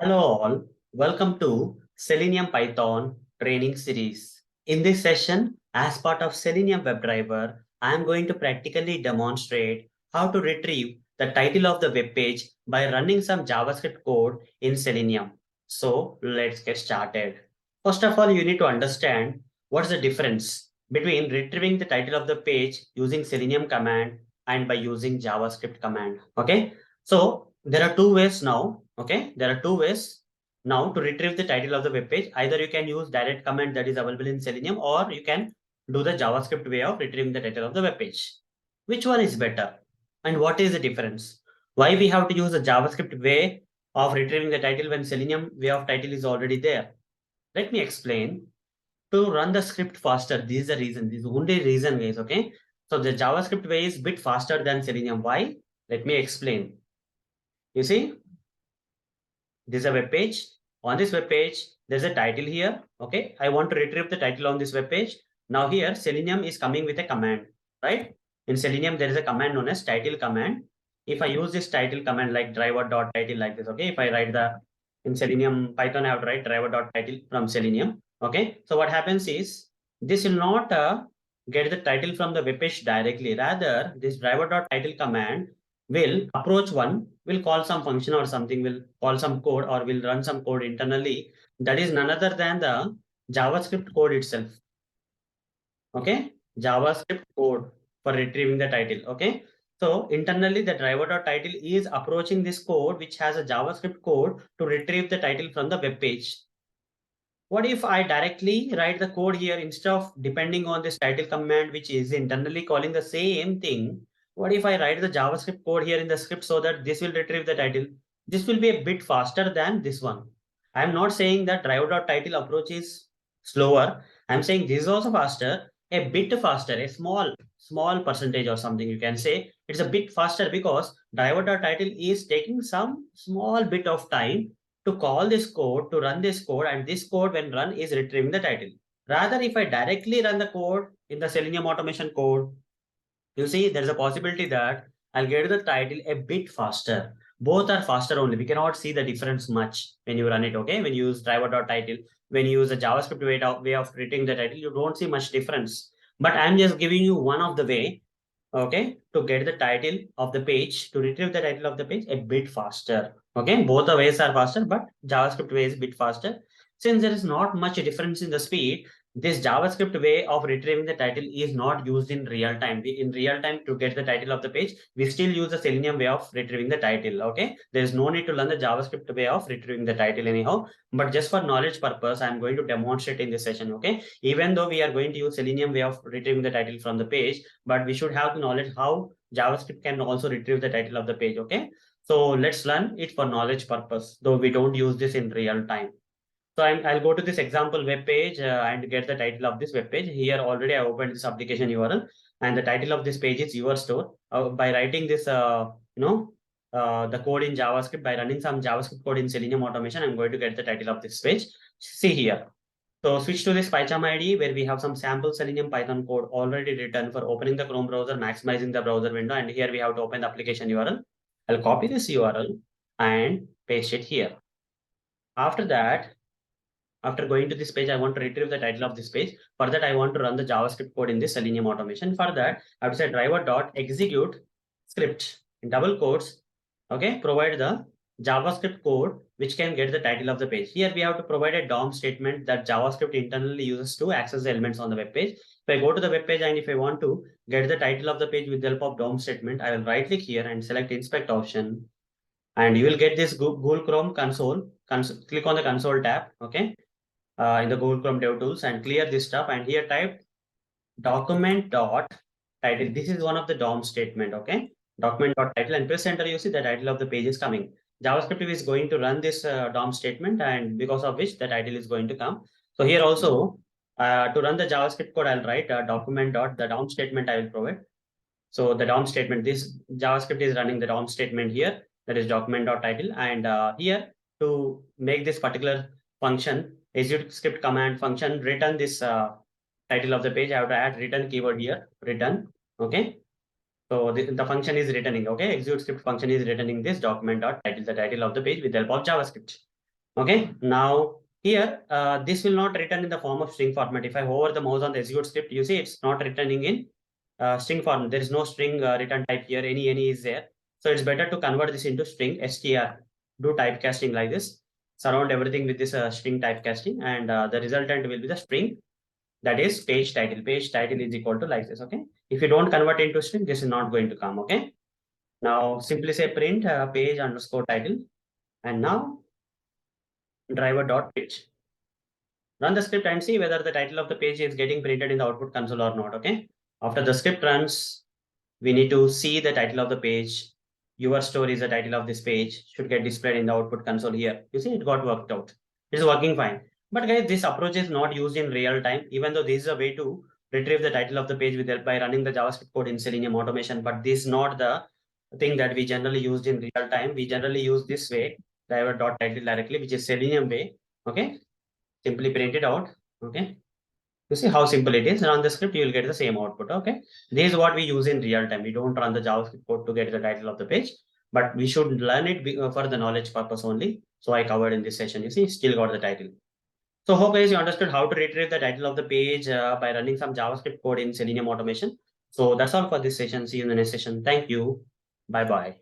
Hello all, welcome to Selenium Python Training Series. In this session, as part of Selenium WebDriver, I am going to practically demonstrate how to retrieve the title of the web page by running some JavaScript code in Selenium. So let's get started. First of all, you need to understand what's the difference between retrieving the title of the page using Selenium command and by using JavaScript command. Okay, so there are two ways now. Okay, there are two ways now to retrieve the title of the web page. Either you can use direct command that is available in Selenium, or you can do the JavaScript way of retrieving the title of the web page. Which one is better? And what is the difference? Why we have to use the JavaScript way of retrieving the title when Selenium way of title is already there? Let me explain. To run the script faster, this is the reason. This is the only reason, guys. Okay. So the JavaScript way is bit faster than Selenium. Why? Let me explain. You see, this is a web page. On this web page, there's a title here. Okay, I want to retrieve the title on this web page. Now here, Selenium is coming with a command, right? In Selenium, there is a command known as title command. If I use this title command like driver.title like this, okay, if I write the in Selenium Python, I have to write driver.title from Selenium. Okay, so what happens is this will not get the title from the web page directly. Rather, this driver.title command will approach one, will call some function or something, will call some code or will run some code internally. That is none other than the JavaScript code itself. Okay, JavaScript code for retrieving the title. Okay, so internally the driver.title is approaching this code which has a JavaScript code to retrieve the title from the web page. What if I directly write the code here instead of depending on this title command, which is internally calling the same thing? What if I write the JavaScript code here in the script so that this will retrieve the title? This will be a bit faster than this one. I'm not saying that driver.title approach is slower. I'm saying this is also faster, a bit faster, a small percentage or something you can say. It's a bit faster because driver.title is taking some small bit of time to call this code, to run this code, and this code when run is retrieving the title. Rather, if I directly run the code in the Selenium automation code, you see there's a possibility that I'll get the title a bit faster. Both are faster only. We cannot see the difference much when you run it, okay? When you use driver.title, when you use a JavaScript way of retrieving the title, you don't see much difference. But I'm just giving you one of the way, okay, to get the title of the page, to retrieve the title of the page a bit faster. Okay, both the ways are faster, but JavaScript way is a bit faster. Since there is not much difference in the speed, this JavaScript way of retrieving the title is not used in real time. In real time, to get the title of the page, we still use the Selenium way of retrieving the title. Okay, there is no need to learn the JavaScript way of retrieving the title anyhow. But just for knowledge purpose, I'm going to demonstrate in this session. Okay, even though we are going to use Selenium way of retrieving the title from the page, but we should have the knowledge how JavaScript can also retrieve the title of the page. Okay, so let's learn it for knowledge purpose, though we don't use this in real time. So I'll go to this example web page and get the title of this web page. Here already I opened this application URL, and the title of this page is your store. By writing this, the code in JavaScript, by running some JavaScript code in Selenium automation, I'm going to get the title of this page. See here. So switch to this PyCharm IDE where we have some sample Selenium Python code already written for opening the Chrome browser, maximizing the browser window. And here we have to open the application URL. I'll copy this URL and paste it here. After that, after going to this page, I want to retrieve the title of this page. For that, I want to run the JavaScript code in this Selenium automation. For that, I have to say driver.execute script in double quotes. Okay, provide the JavaScript code which can get the title of the page. Here we have to provide a DOM statement that JavaScript internally uses to access the elements on the web page. If I go to the web page and if I want to get the title of the page with the help of DOM statement, I will right click here and select inspect option. And you will get this Google Chrome console. Click on the console tab. Okay, in the Google Chrome DevTools and clear this stuff. And here type document dot title. This is one of the DOM statement. Okay, document dot title and press enter. You see the title of the page is coming. JavaScript is going to run this DOM statement, and because of which the title is going to come. So here also to run the JavaScript code, I'll write document dot the DOM statement I will provide. So the DOM statement, this JavaScript is running the DOM statement here, that is document dot title, and here to make this particular function execute script command function return this title of the page, I have to add return keyword here, return. Okay, so the function is returning. Okay, execute script function is returning this document dot title, the title of the page with the help of JavaScript. Okay, now here, this will not return in the form of string format. If I hover the mouse on the execute script, you see it's not returning in string format. There is no string return type here. Any is there. So it's better to convert this into string str. Do typecasting like this. Surround everything with this string typecasting, and the resultant will be the string, that is page title. Page title is equal to like this. Okay. If you don't convert into string, this is not going to come. Okay. Now simply say print page underscore title, and now driver dot page. Run the script and see whether the title of the page is getting printed in the output console or not. Okay. After the script runs, we need to see the title of the page. Your store is the title of this page, should get displayed in the output console here. You see, it got worked out. It's working fine. But guys, this approach is not used in real time, even though this is a way to retrieve the title of the page by running the JavaScript code in Selenium automation. But this is not the thing that we generally used in real time. We generally use this way, driver dot title directly, which is Selenium way. Okay. Simply print it out. Okay. You see how simple it is. Run the script, you will get the same output. Okay. This is what we use in real time. We don't run the JavaScript code to get the title of the page, but we should learn it for the knowledge purpose only. So I covered in this session. You see, still got the title. So hope guys you understood how to retrieve the title of the page by running some JavaScript code in Selenium automation. So that's all for this session. See you in the next session. Thank you. Bye bye.